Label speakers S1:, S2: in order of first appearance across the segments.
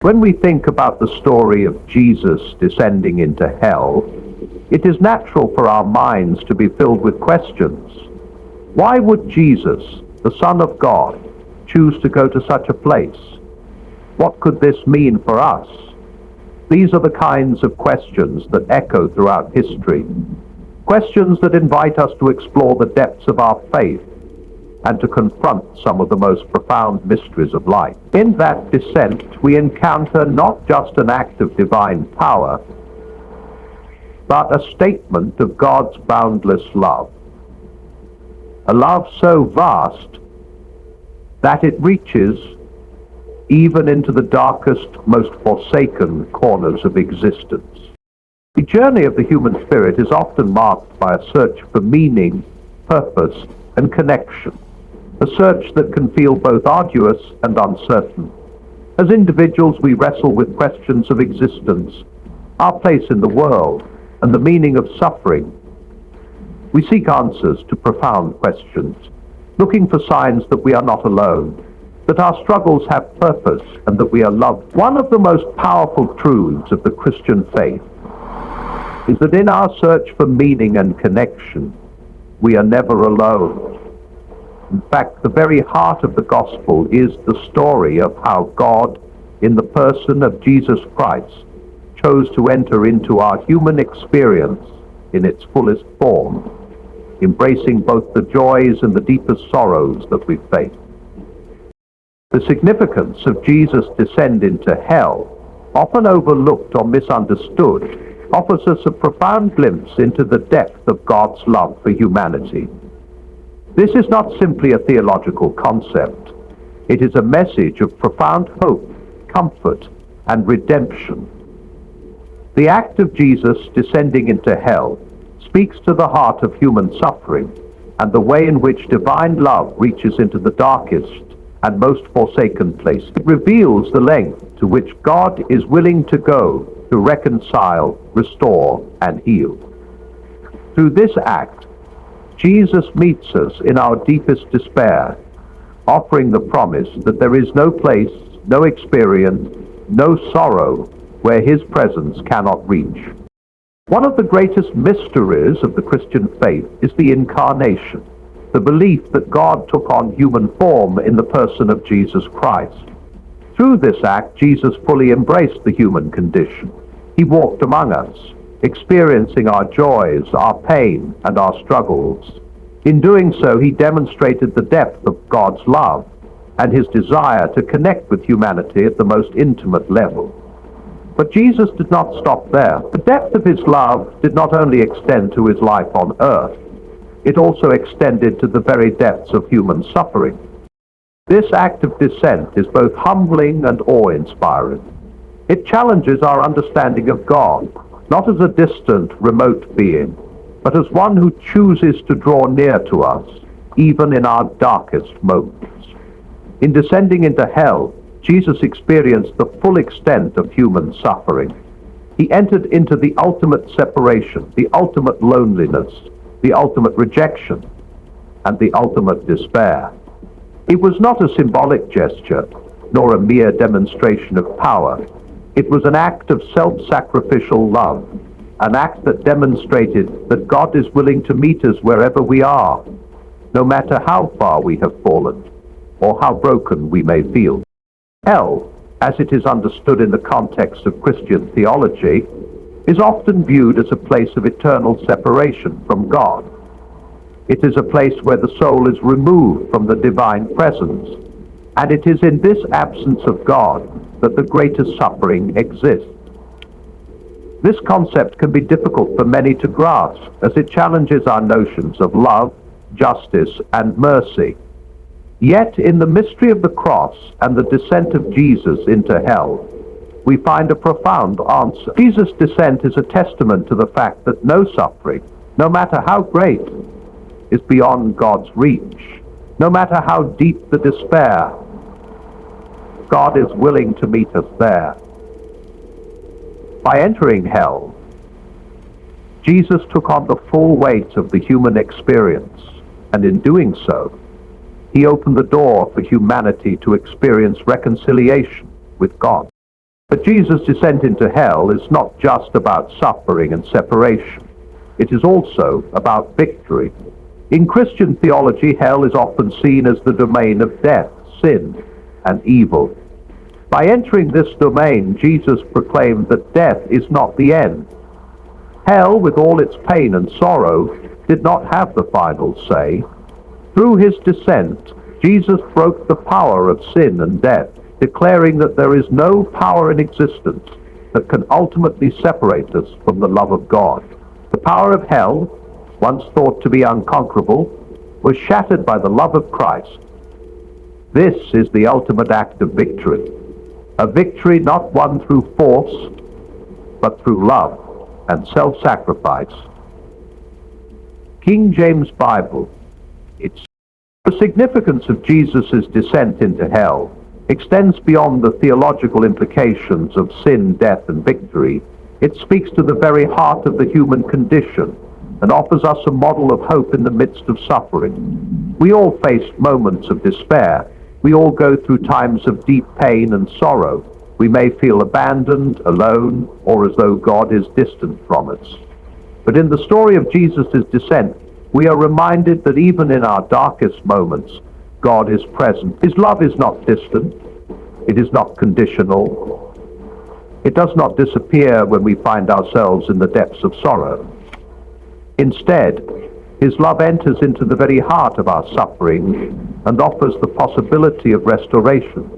S1: When we think about the story of Jesus descending into hell, it is natural for our minds to be filled with questions. Why would Jesus, the Son of God, choose to go to such a place? What could this mean for us? These are the kinds of questions that echo throughout history, questions that invite us to explore the depths of our faith and to confront some of the most profound mysteries of life. In that descent, we encounter not just an act of divine power, but a statement of God's boundless love. A love so vast that it reaches even into the darkest, most forsaken corners of existence. The journey of the human spirit is often marked by a search for meaning, purpose, and connection, a search that can feel both arduous and uncertain. As individuals, we wrestle with questions of existence, our place in the world, and the meaning of suffering. We seek answers to profound questions, looking for signs that we are not alone, that our struggles have purpose, and that we are loved. One of the most powerful truths of the Christian faith is that in our search for meaning and connection, we are never alone. In fact, the very heart of the gospel is the story of how God, in the person of Jesus Christ, chose to enter into our human experience in its fullest form, embracing both the joys and the deepest sorrows that we face. The significance of Jesus' descent into hell, often overlooked or misunderstood, offers us a profound glimpse into the depth of God's love for humanity. This is not simply a theological concept. It is a message of profound hope, comfort, and redemption. The act of Jesus descending into hell speaks to the heart of human suffering and the way in which divine love reaches into the darkest and most forsaken place. It reveals the length to which God is willing to go to reconcile, restore, and heal. Through this act, Jesus meets us in our deepest despair, offering the promise that there is no place, no experience, no sorrow where his presence cannot reach. One of the greatest mysteries of the Christian faith is the incarnation, the belief that God took on human form in the person of Jesus Christ. Through this act, Jesus fully embraced the human condition. He walked among us, experiencing our joys, our pain, and our struggles. In doing so, he demonstrated the depth of God's love and his desire to connect with humanity at the most intimate level. But Jesus did not stop there. The depth of his love did not only extend to his life on earth, it also extended to the very depths of human suffering. This act of descent is both humbling and awe-inspiring. It challenges our understanding of God, not as a distant, remote being, but as one who chooses to draw near to us, even in our darkest moments. In descending into hell, Jesus experienced the full extent of human suffering. He entered into the ultimate separation, the ultimate loneliness, the ultimate rejection, and the ultimate despair. It was not a symbolic gesture, nor a mere demonstration of power. It was an act of self-sacrificial love, an act that demonstrated that God is willing to meet us wherever we are, no matter how far we have fallen, or how broken we may feel. Hell, as it is understood in the context of Christian theology, is often viewed as a place of eternal separation from God. It is a place where the soul is removed from the divine presence, and it is in this absence of God that the greatest suffering exists. This concept can be difficult for many to grasp, as it challenges our notions of love, justice, and mercy. Yet, in the mystery of the cross and the descent of Jesus into hell, we find a profound answer. Jesus' descent is a testament to the fact that no suffering, no matter how great, is beyond God's reach. No matter how deep the despair, God is willing to meet us there. By entering hell, Jesus took on the full weight of the human experience, and in doing so, he opened the door for humanity to experience reconciliation with God. But Jesus' descent into hell is not just about suffering and separation. It is also about victory. In Christian theology, hell is often seen as the domain of death, sin, and evil. By entering this domain, Jesus proclaimed that death is not the end. Hell, with all its pain and sorrow, did not have the final say. Through his descent, Jesus broke the power of sin and death, declaring that there is no power in existence that can ultimately separate us from the love of God. The power of hell, once thought to be unconquerable, was shattered by the love of Christ. This is the ultimate act of victory, a victory not won through force, but through love and self-sacrifice. King James Bible. The significance of Jesus' descent into hell extends beyond the theological implications of sin, death, and victory. It speaks to the very heart of the human condition and offers us a model of hope in the midst of suffering. We all face moments of despair. We all go through times of deep pain and sorrow. We may feel abandoned, alone, or as though God is distant from us. But in the story of Jesus' descent, we are reminded that even in our darkest moments, God is present. His love is not distant. It is not conditional. It does not disappear when we find ourselves in the depths of sorrow. Instead, his love enters into the very heart of our suffering and offers the possibility of restoration.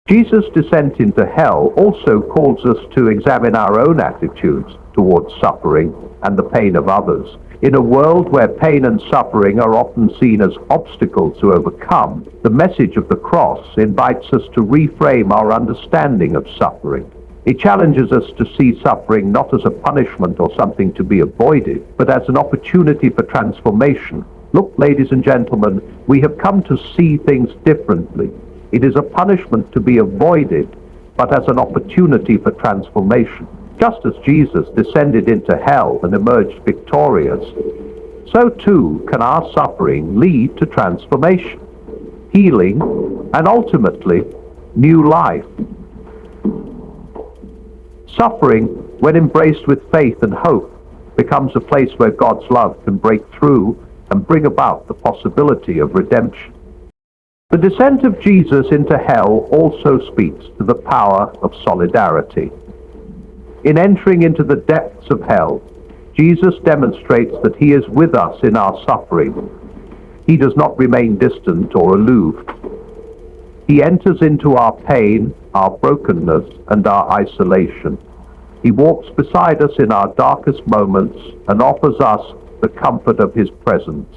S1: Jesus' descent into hell also calls us to examine our own attitudes towards suffering and the pain of others. In a world where pain and suffering are often seen as obstacles to overcome, the message of the cross invites us to reframe our understanding of suffering. It challenges us to see suffering not as a punishment or something to be avoided, but as an opportunity for transformation. Look, ladies and gentlemen, we have come to see things differently. It is a punishment to be avoided, but as an opportunity for transformation. Just as Jesus descended into hell and emerged victorious, so too can our suffering lead to transformation, healing, and ultimately, new life. Suffering, when embraced with faith and hope, becomes a place where God's love can break through and bring about the possibility of redemption. The descent of Jesus into hell also speaks to the power of solidarity. In entering into the depths of hell, Jesus demonstrates that he is with us in our suffering. He does not remain distant or aloof. He enters into our pain, our brokenness, and our isolation. He walks beside us in our darkest moments and offers us the comfort of his presence.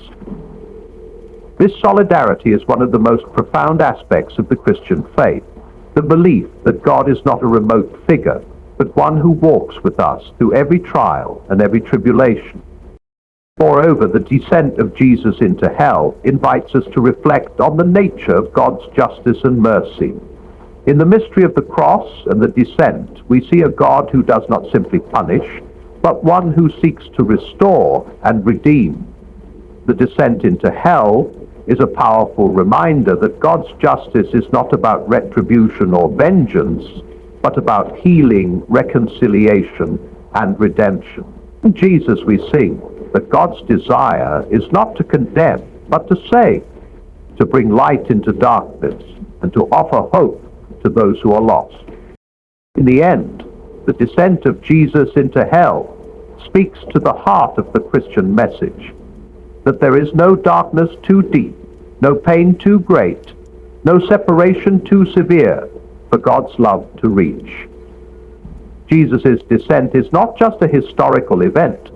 S1: This solidarity is one of the most profound aspects of the Christian faith, the belief that God is not a remote figure, but one who walks with us through every trial and every tribulation. Moreover, the descent of Jesus into hell invites us to reflect on the nature of God's justice and mercy. In the mystery of the cross and the descent, we see a God who does not simply punish, but one who seeks to restore and redeem. The descent into hell is a powerful reminder that God's justice is not about retribution or vengeance, but about healing, reconciliation, and redemption. In Jesus we sing that God's desire is not to condemn, but to save, to bring light into darkness, and to offer hope to those who are lost. In the end, the descent of Jesus into hell speaks to the heart of the Christian message, that there is no darkness too deep, no pain too great, no separation too severe for God's love to reach. Jesus' descent is not just a historical event.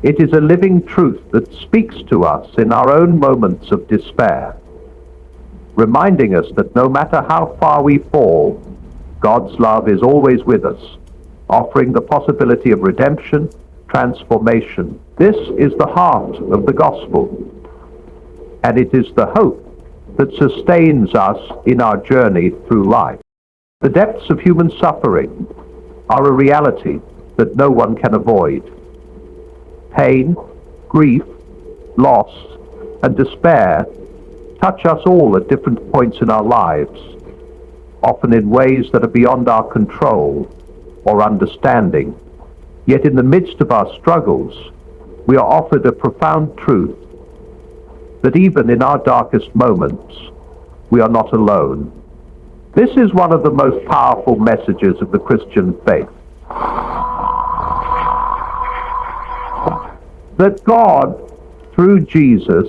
S1: It is a living truth that speaks to us in our own moments of despair, reminding us that no matter how far we fall, God's love is always with us, offering the possibility of redemption, transformation. This is the heart of the gospel, and it is the hope that sustains us in our journey through life. The depths of human suffering are a reality that no one can avoid. Pain, grief, loss, and despair touch us all at different points in our lives. often in ways that are beyond our control or understanding. Yet in the midst of our struggles, we are offered a profound truth that even in our darkest moments, we are not alone. This is one of the most powerful messages of the Christian faith. That God, through Jesus,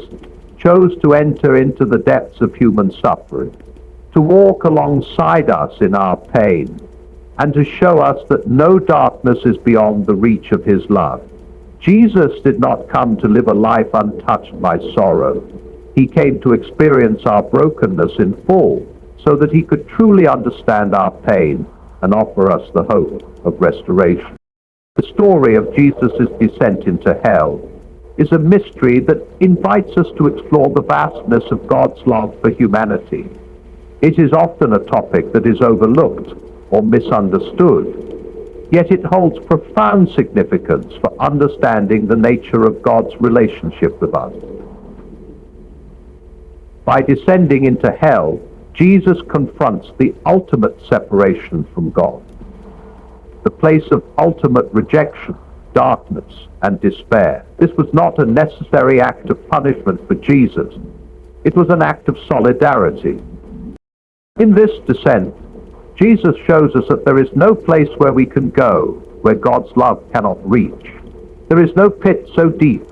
S1: chose to enter into the depths of human suffering, to walk alongside us in our pain, and to show us that no darkness is beyond the reach of his love. Jesus did not come to live a life untouched by sorrow. He came to experience our brokenness in full, so that he could truly understand our pain and offer us the hope of restoration. The story of Jesus' descent into hell is a mystery that invites us to explore the vastness of God's love for humanity. It is often a topic that is overlooked or misunderstood, yet it holds profound significance for understanding the nature of God's relationship with us. By descending into hell, Jesus confronts the ultimate separation from God, the place of ultimate rejection, darkness, and despair. This was not a necessary act of punishment for Jesus. It was an act of solidarity. In this descent, Jesus shows us that there is no place where we can go where God's love cannot reach. There is no pit so deep,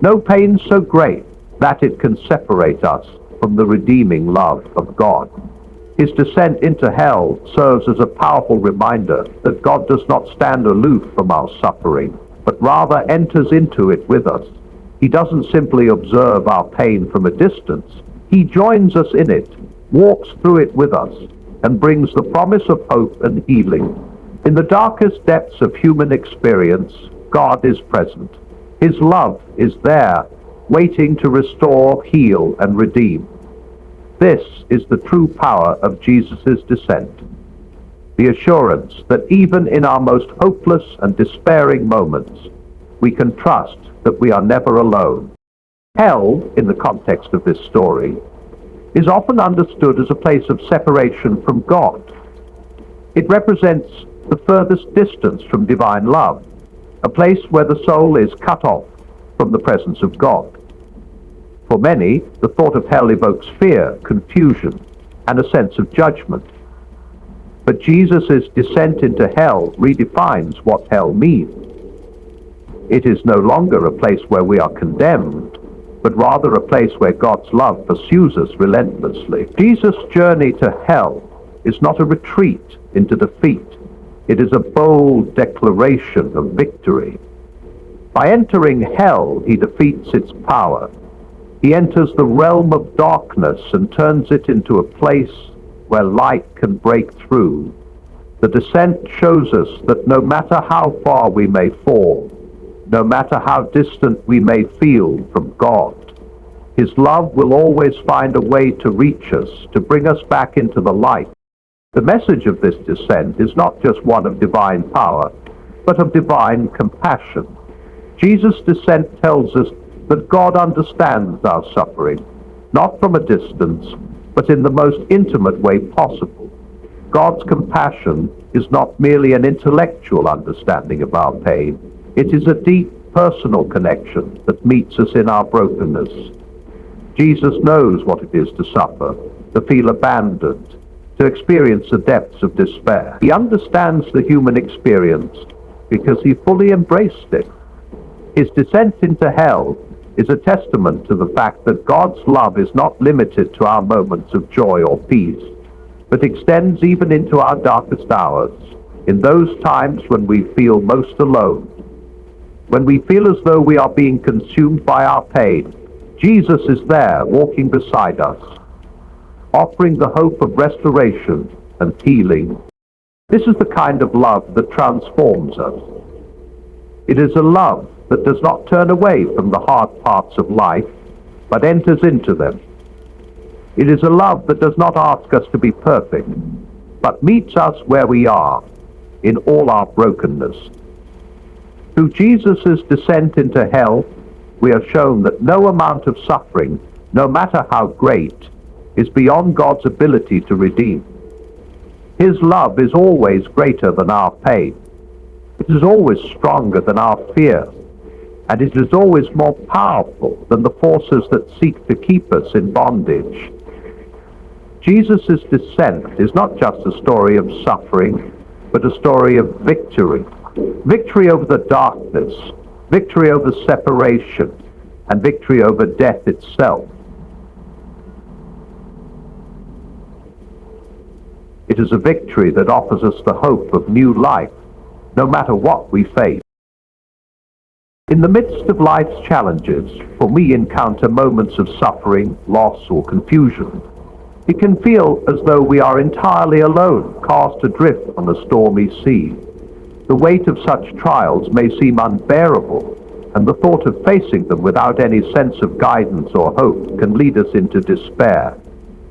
S1: no pain so great that it can separate us from the redeeming love of God. His descent into hell serves as a powerful reminder that God does not stand aloof from our suffering, but rather enters into it with us. He doesn't simply observe our pain from a distance. He joins us in it, walks through it with us, and brings the promise of hope and healing. In the darkest depths of human experience, God is present. His love is there, waiting to restore, heal, and redeem. This is the true power of Jesus' descent. The assurance that even in our most hopeless and despairing moments, we can trust that we are never alone. Hell, in the context of this story, is often understood as a place of separation from God. It represents the furthest distance from divine love, a place where the soul is cut off from the presence of God. For many, the thought of hell evokes fear, confusion, and a sense of judgment. But Jesus' descent into hell redefines what hell means. It is no longer a place where we are condemned, but rather a place where God's love pursues us relentlessly. Jesus' journey to hell is not a retreat into defeat. It is a bold declaration of victory. By entering hell, he defeats its power. He enters the realm of darkness and turns it into a place where light can break through. The descent shows us that no matter how far we may fall, no matter how distant we may feel from God, his love will always find a way to reach us, to bring us back into the light. The message of this descent is not just one of divine power, but of divine compassion. Jesus' descent tells us that God understands our suffering, not from a distance, but in the most intimate way possible. God's compassion is not merely an intellectual understanding of our pain. It is a deep personal connection that meets us in our brokenness. Jesus knows what it is to suffer, to feel abandoned, to experience the depths of despair. He understands the human experience because he fully embraced it. His descent into hell is a testament to the fact that God's love is not limited to our moments of joy or peace, but extends even into our darkest hours, in those times when we feel most alone. When we feel as though we are being consumed by our pain, Jesus is there walking beside us, offering the hope of restoration and healing. This is the kind of love that transforms us. It is a love that does not turn away from the hard parts of life, but enters into them. It is a love that does not ask us to be perfect, but meets us where we are, in all our brokenness. Through Jesus' descent into hell, we are shown that no amount of suffering, no matter how great, is beyond God's ability to redeem. His love is always greater than our pain. It is always stronger than our fear, and it is always more powerful than the forces that seek to keep us in bondage. Jesus' descent is not just a story of suffering, but a story of victory. Victory over the darkness, victory over separation, and victory over death itself. It is a victory that offers us the hope of new life, no matter what we face. In the midst of life's challenges, when we encounter moments of suffering, loss, or confusion, it can feel as though we are entirely alone, cast adrift on a stormy sea. The weight of such trials may seem unbearable, and the thought of facing them without any sense of guidance or hope can lead us into despair.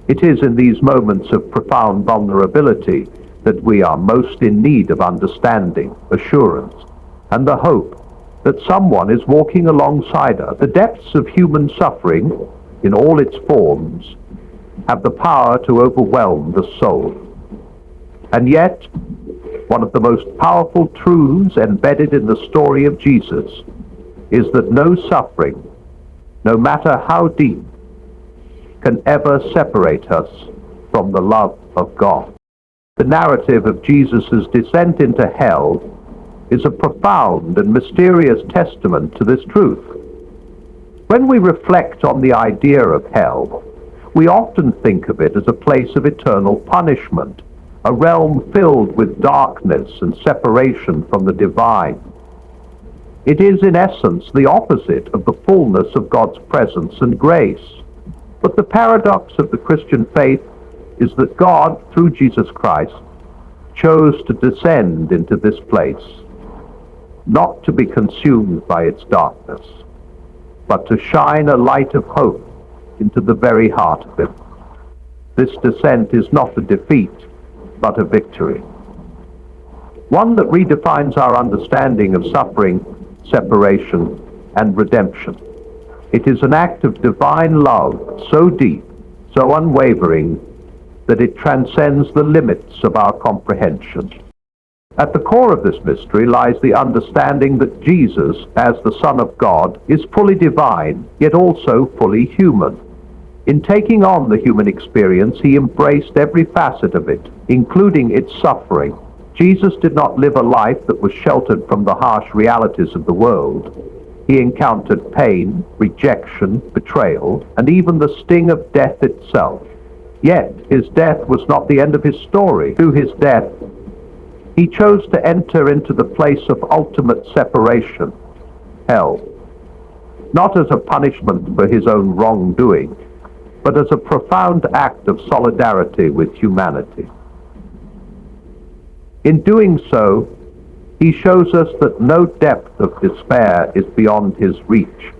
S1: It is in these moments of profound vulnerability that we are most in need of understanding, assurance, and the hope that someone is walking alongside us. The depths of human suffering, in all its forms, have the power to overwhelm the soul. And yet, one of the most powerful truths embedded in the story of Jesus is that no suffering, no matter how deep, can ever separate us from the love of God. The narrative of Jesus' descent into hell is a profound and mysterious testament to this truth. When we reflect on the idea of hell, we often think of it as a place of eternal punishment, a realm filled with darkness and separation from the divine. It is, in essence, the opposite of the fullness of God's presence and grace. But the paradox of the Christian faith is that God, through Jesus Christ, chose to descend into this place, not to be consumed by its darkness, but to shine a light of hope into the very heart of it. This descent is not a defeat, but a victory. One that redefines our understanding of suffering, separation, and redemption. It is an act of divine love so deep, so unwavering, that it transcends the limits of our comprehension. At the core of this mystery lies the understanding that Jesus, as the Son of God, is fully divine, yet also fully human. In taking on the human experience, he embraced every facet of it, including its suffering. Jesus did not live a life that was sheltered from the harsh realities of the world. He encountered pain, rejection, betrayal, and even the sting of death itself. Yet, his death was not the end of his story. Through his death, he chose to enter into the place of ultimate separation, hell, not as a punishment for his own wrongdoing, but as a profound act of solidarity with humanity. In doing so, he shows us that no depth of despair is beyond his reach,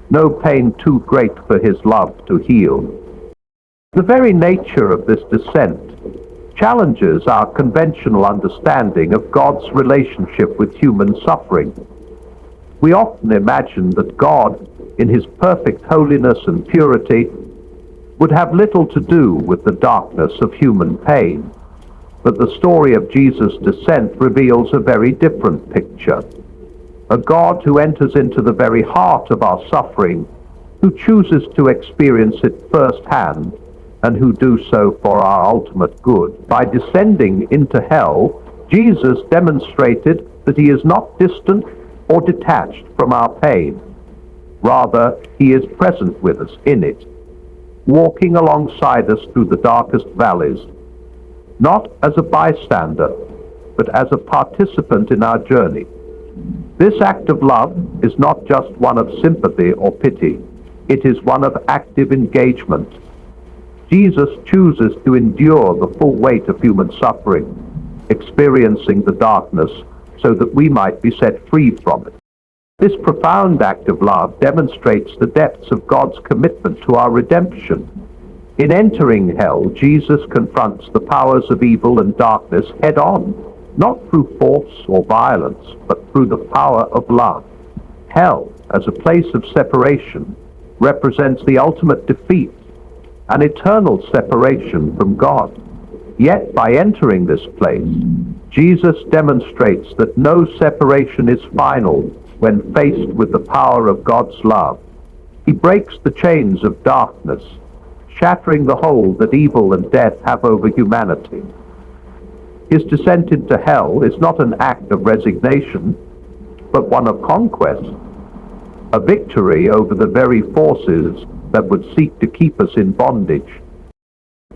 S1: no pain too great for his love to heal. The very nature of this descent challenges our conventional understanding of God's relationship with human suffering. We often imagine that God, in his perfect holiness and purity, would have little to do with the darkness of human pain. But the story of Jesus' descent reveals a very different picture. A God who enters into the very heart of our suffering, who chooses to experience it firsthand, and who do so for our ultimate good. By descending into hell, Jesus demonstrated that he is not distant or detached from our pain. Rather, he is present with us in it, walking alongside us through the darkest valleys, not as a bystander, but as a participant in our journey. This act of love is not just one of sympathy or pity, it is one of active engagement. Jesus chooses to endure the full weight of human suffering, experiencing the darkness so that we might be set free from it. This profound act of love demonstrates the depths of God's commitment to our redemption. In entering hell, Jesus confronts the powers of evil and darkness head-on, not through force or violence, but through the power of love. Hell, as a place of separation, represents the ultimate defeat, an eternal separation from God. Yet by entering this place, Jesus demonstrates that no separation is final when faced with the power of God's love. He breaks the chains of darkness, shattering the hold that evil and death have over humanity. His descent into hell is not an act of resignation, but one of conquest, a victory over the very forces that would seek to keep us in bondage.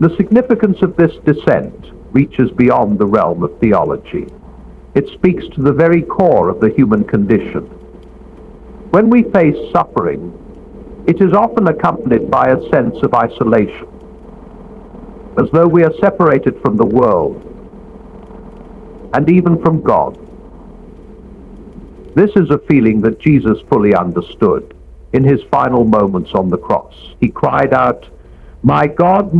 S1: The significance of this descent reaches beyond the realm of theology. It speaks to the very core of the human condition. When we face suffering, it is often accompanied by a sense of isolation, as though we are separated from the world and even from God. This is a feeling that Jesus fully understood. In his final moments on the cross, he cried out, my God,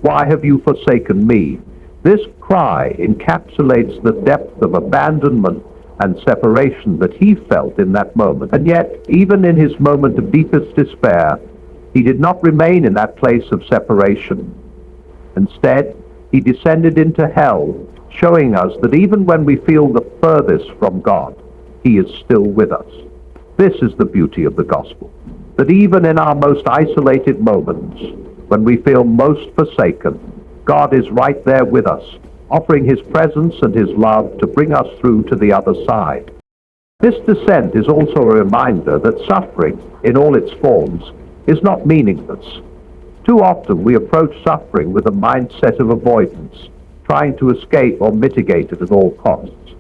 S1: why have you forsaken me?" This cry encapsulates the depth of abandonment and separation that he felt in that moment. And yet, even in his moment of deepest despair, he did not remain in that place of separation. Instead, he descended into hell, showing us that even when we feel the furthest from God, he is still with us. This is the beauty of the gospel, that even in our most isolated moments, when we feel most forsaken, God is right there with us, offering his presence and his love to bring us through to the other side. This descent is also a reminder that suffering, in all its forms, is not meaningless. Too often we approach suffering with a mindset of avoidance, trying to escape or mitigate it at all costs.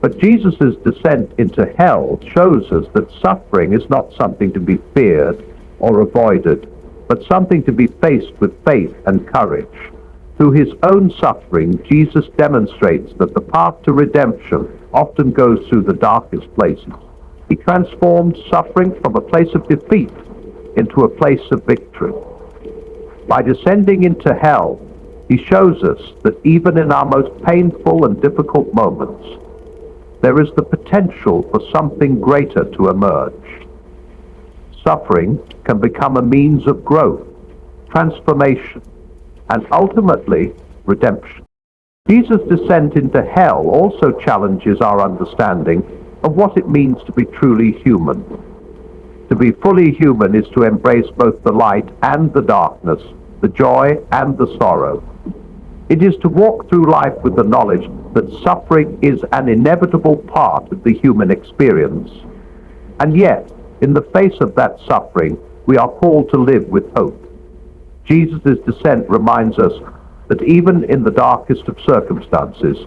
S1: But Jesus' descent into hell shows us that suffering is not something to be feared or avoided, but something to be faced with faith and courage. Through his own suffering, Jesus demonstrates that the path to redemption often goes through the darkest places. He transformed suffering from a place of defeat into a place of victory. By descending into hell, he shows us that even in our most painful and difficult moments, there is the potential for something greater to emerge. Suffering can become a means of growth, transformation, and ultimately redemption. Jesus' descent into hell also challenges our understanding of what it means to be truly human. To be fully human is to embrace both the light and the darkness, the joy and the sorrow. It is to walk through life with the knowledge that suffering is an inevitable part of the human experience. And yet, in the face of that suffering, we are called to live with hope. Jesus' descent reminds us that even in the darkest of circumstances,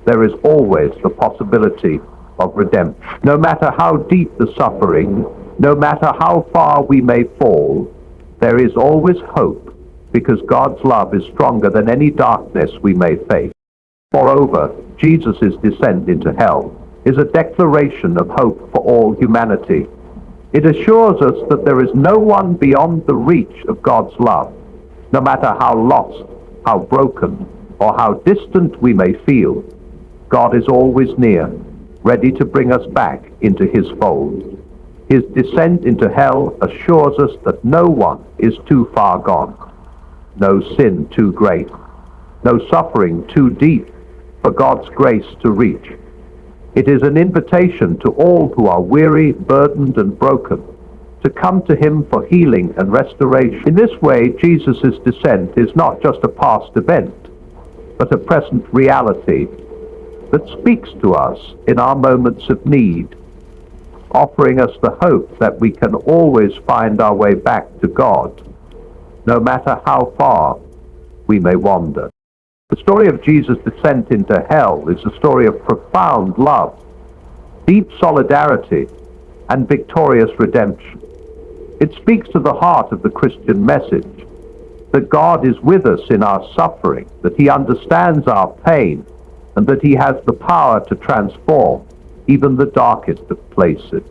S1: there is always the possibility of redemption. No matter how deep the suffering, no matter how far we may fall, there is always hope, because God's love is stronger than any darkness we may face. Moreover, Jesus' descent into hell is a declaration of hope for all humanity. It assures us that there is no one beyond the reach of God's love. No matter how lost, how broken, or how distant we may feel, God is always near, ready to bring us back into his fold. His descent into hell assures us that no one is too far gone, no sin too great, no suffering too deep for God's grace to reach. It is an invitation to all who are weary, burdened, and broken to come to him for healing and restoration. In this way, Jesus' descent is not just a past event, but a present reality that speaks to us in our moments of need, offering us the hope that we can always find our way back to God, no matter how far we may wander. The story of Jesus' descent into hell is a story of profound love, deep solidarity, and victorious redemption. It speaks to the heart of the Christian message, that God is with us in our suffering, that he understands our pain, and that he has the power to transform even the darkest of places.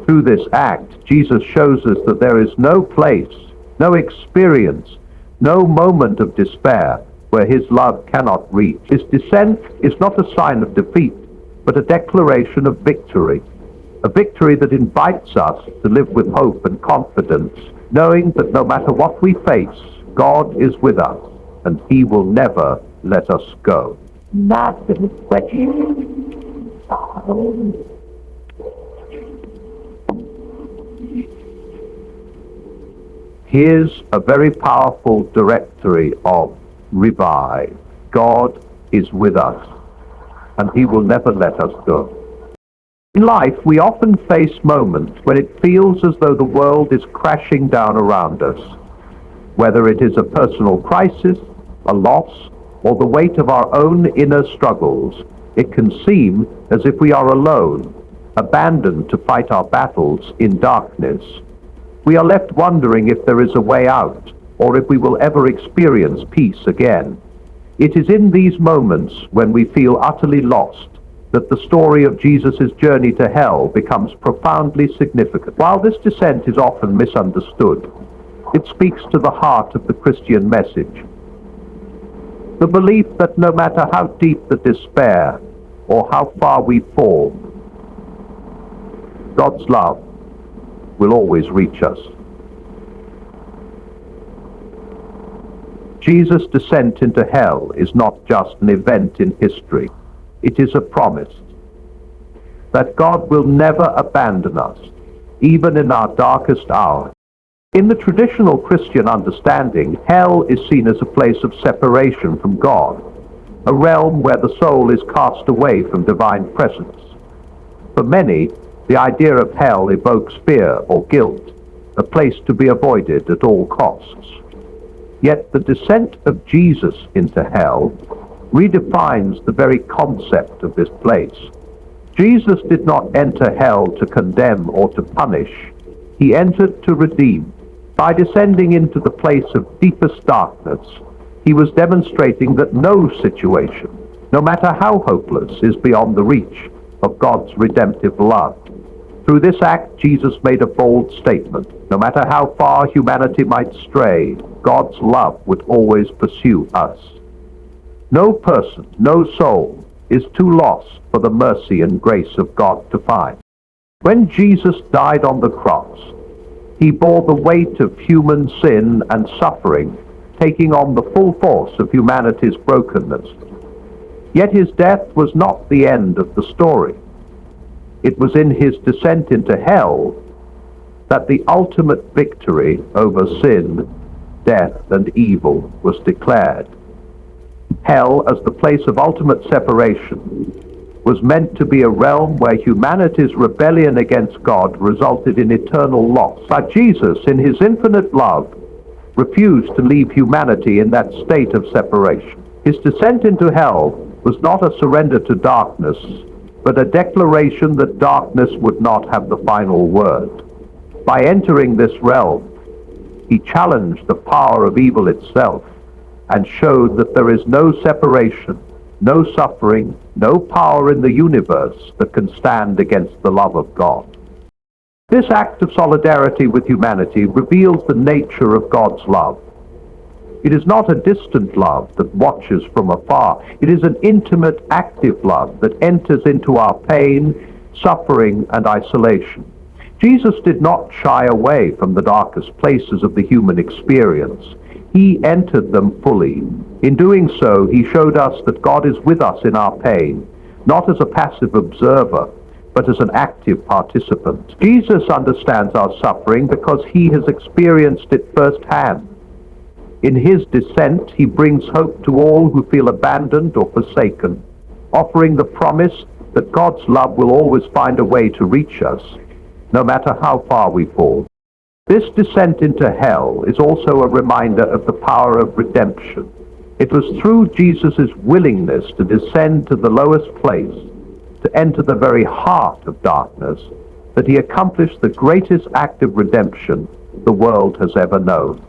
S1: Through this act, Jesus shows us that there is no place, no experience, no moment of despair where his love cannot reach. His descent is not a sign of defeat, but a declaration of victory, a victory that invites us to live with hope and confidence, knowing that no matter what we face, God is with us. and he will never let us go.
S2: Not the question.
S1: Here's a very powerful directory of revive. God is with us, and he will never let us go. In life, we often face moments when it feels as though the world is crashing down around us. Whether it is a personal crisis, a loss, or the weight of our own inner struggles, it can seem as if we are alone, abandoned to fight our battles in darkness. We are left wondering if there is a way out, or if we will ever experience peace again. It is in these moments when we feel utterly lost that the story of Jesus' journey to hell becomes profoundly significant. While this descent is often misunderstood, it speaks to the heart of the Christian message. The belief that no matter how deep the despair or how far we fall, God's love will always reach us. Jesus' descent into hell is not just an event in history. It is a promise that God will never abandon us, even in our darkest hour. In the traditional Christian understanding, hell is seen as a place of separation from God, a realm where the soul is cast away from divine presence. For many, the idea of hell evokes fear or guilt, a place to be avoided at all costs. Yet the descent of Jesus into hell redefines the very concept of this place. Jesus did not enter hell to condemn or to punish. He entered to redeem. By descending into the place of deepest darkness, he was demonstrating that no situation, no matter how hopeless, is beyond the reach of God's redemptive love. Through this act, Jesus made a bold statement. No matter how far humanity might stray, God's love would always pursue us. No person, no soul, is too lost for the mercy and grace of God to find. When Jesus died on the cross, he bore the weight of human sin and suffering, taking on the full force of humanity's brokenness. Yet his death was not the end of the story. It was in his descent into hell that the ultimate victory over sin, death, and evil was declared. Hell, as the place of ultimate separation, was meant to be a realm where humanity's rebellion against God resulted in eternal loss. But Jesus, in his infinite love, refused to leave humanity in that state of separation. His descent into hell was not a surrender to darkness, but a declaration that darkness would not have the final word. By entering this realm, he challenged the power of evil itself and showed that there is no separation, no suffering, no power in the universe that can stand against the love of God. This act of solidarity with humanity reveals the nature of God's love. It is not a distant love that watches from afar. It is an intimate, active love that enters into our pain, suffering, and isolation. Jesus did not shy away from the darkest places of the human experience. He entered them fully. In doing so, he showed us that God is with us in our pain, not as a passive observer, but as an active participant. Jesus understands our suffering because he has experienced it firsthand. In his descent, he brings hope to all who feel abandoned or forsaken, offering the promise that God's love will always find a way to reach us, no matter how far we fall. This descent into hell is also a reminder of the power of redemption. It was through Jesus' willingness to descend to the lowest place, to enter the very heart of darkness, that he accomplished the greatest act of redemption the world has ever known.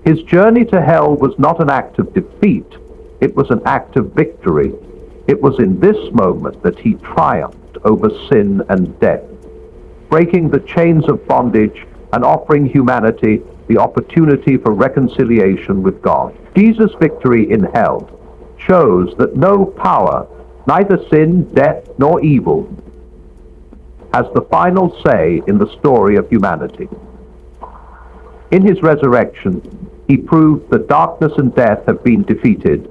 S1: His journey to hell was not an act of defeat, it was an act of victory. It was in this moment that he triumphed over sin and death, breaking the chains of bondage and offering humanity the opportunity for reconciliation with God. Jesus' victory in hell shows that no power, neither sin, death, nor evil, has the final say in the story of humanity. In his resurrection, He proved that darkness and death have been defeated,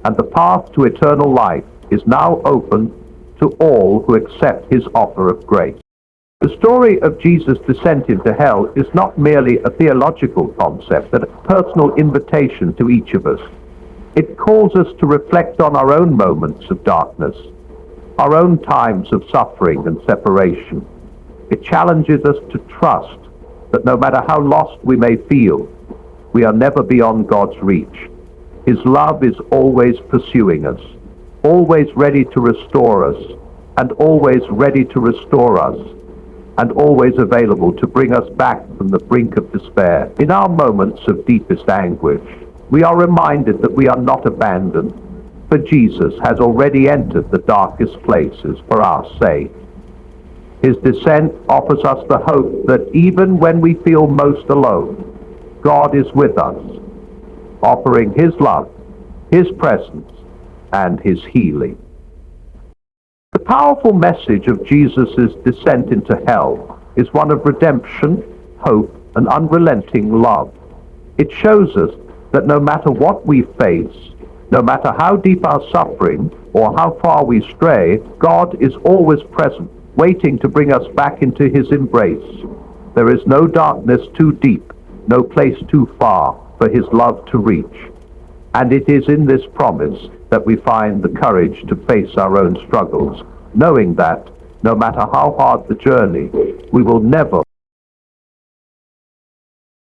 S1: and the path to eternal life is now open to all who accept his offer of grace. The story of Jesus' descent into hell is not merely a theological concept, but a personal invitation to each of us. It calls us to reflect on our own moments of darkness, our own times of suffering and separation. It challenges us to trust that no matter how lost we may feel, we are never beyond God's reach. His love is always pursuing us, always ready to restore us, and always ready to restore us, and always available to bring us back from the brink of despair. In our moments of deepest anguish, we are reminded that we are not abandoned, for Jesus has already entered the darkest places for our sake. His descent offers us the hope that even when we feel most alone, God is with us, offering his love, his presence, and his healing. The powerful message of Jesus' descent into hell is one of redemption, hope, and unrelenting love. It shows us that no matter what we face, no matter how deep our suffering or how far we stray, God is always present, waiting to bring us back into his embrace. There is no darkness too deep, no place too far for his love to reach. And it is in this promise that we find the courage to face our own struggles, knowing that, no matter how hard the journey, we will never